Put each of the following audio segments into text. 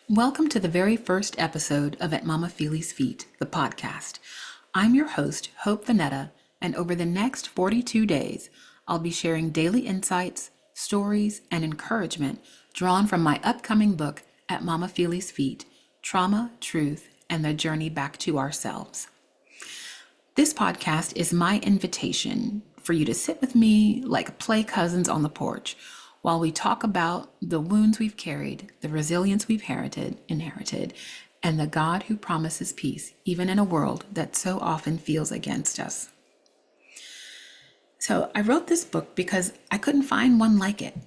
Welcome to the very first episode of At Mama Feely's Feet, the podcast. I'm your host, Hope Venetta, and over the next 42 days, I'll be sharing daily insights, stories, and encouragement drawn from my upcoming book, At Mama Feely's Feet, Trauma, Truth, and the Journey Back to Ourselves. This podcast is my invitation for you to sit with me like play cousins on the porch while we talk about the wounds we've carried, the resilience we've inherited, and the God who promises peace, even in a world that so often feels against us. So I wrote this book because I couldn't find one like it.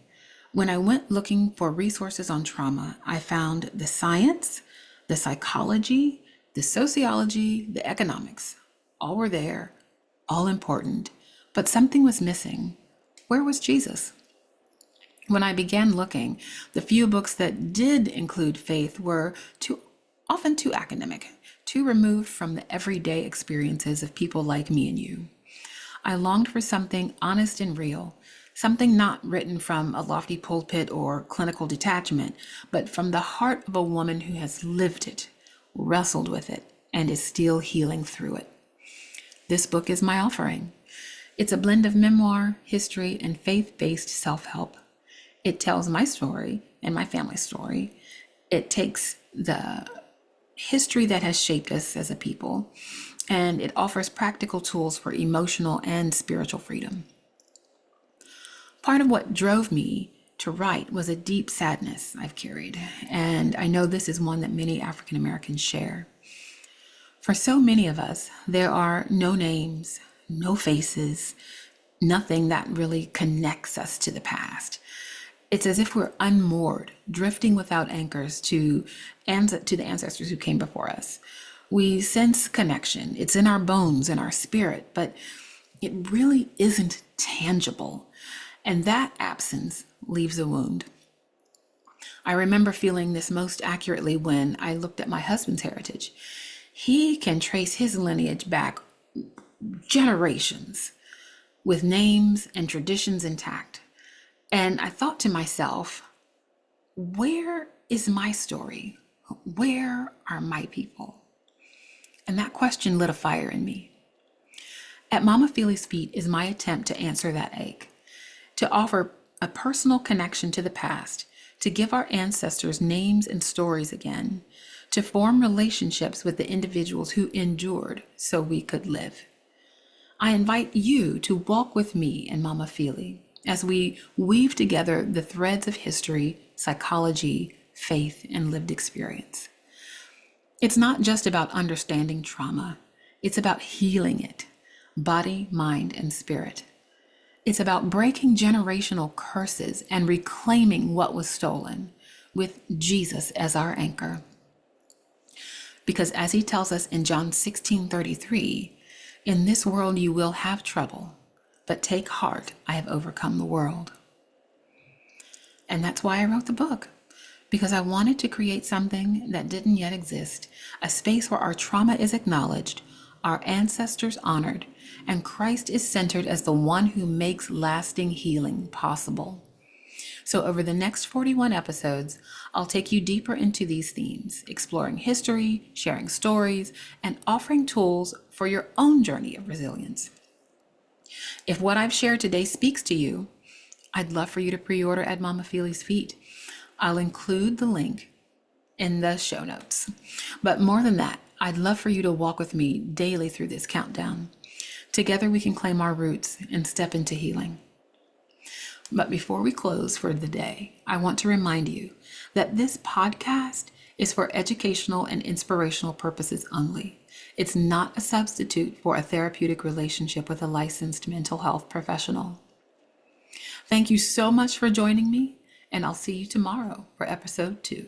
When I went looking for resources on trauma, I found the science, the psychology, the sociology, the economics. All were there, all important, but something was missing. Where was Jesus? When I began looking, the few books that did include faith were often too academic, too removed from the everyday experiences of people like me and you. I longed for something honest and real, something not written from a lofty pulpit or clinical detachment, but from the heart of a woman who has lived it, wrestled with it, and is still healing through it. This book is my offering. It's a blend of memoir, history, and faith-based self-help. It tells my story and my family's story. It takes the history that has shaped us as a people, and it offers practical tools for emotional and spiritual freedom. Part of what drove me to write was a deep sadness I've carried, and I know this is one that many African Americans share. For so many of us, there are no names, no faces, nothing that really connects us to the past. It's as if we're unmoored, drifting without anchors to the ancestors who came before us. We sense connection. It's in our bones, in our spirit, but it really isn't tangible. And that absence leaves a wound. I remember feeling this most accurately when I looked at my husband's heritage. He can trace his lineage back generations with names and traditions intact. And I thought to myself, where is my story? Where are my people? And that question lit a fire in me. At Mama Feely's Feet is my attempt to answer that ache, to offer a personal connection to the past, to give our ancestors names and stories again, to form relationships with the individuals who endured so we could live. I invite you to walk with me and Mama Feely as we weave together the threads of history, psychology, faith, and lived experience. It's not just about understanding trauma. It's about healing it, body, mind, and spirit. It's about breaking generational curses and reclaiming what was stolen with Jesus as our anchor. Because as he tells us in John 16:33, in this world you will have trouble, but take heart, I have overcome the world. And that's why I wrote the book, because I wanted to create something that didn't yet exist, a space where our trauma is acknowledged, our ancestors honored, and Christ is centered as the one who makes lasting healing possible. So over the next 41 episodes, I'll take you deeper into these themes, exploring history, sharing stories, and offering tools for your own journey of resilience. If what I've shared today speaks to you, I'd love for you to pre-order at Mama Feely's Feet. I'll include the link in the show notes. But more than that, I'd love for you to walk with me daily through this countdown. Together we can claim our roots and step into healing. But before we close for the day, I want to remind you that this podcast is for educational and inspirational purposes only. It's not a substitute for a therapeutic relationship with a licensed mental health professional. Thank you so much for joining me, and I'll see you tomorrow for episode 2.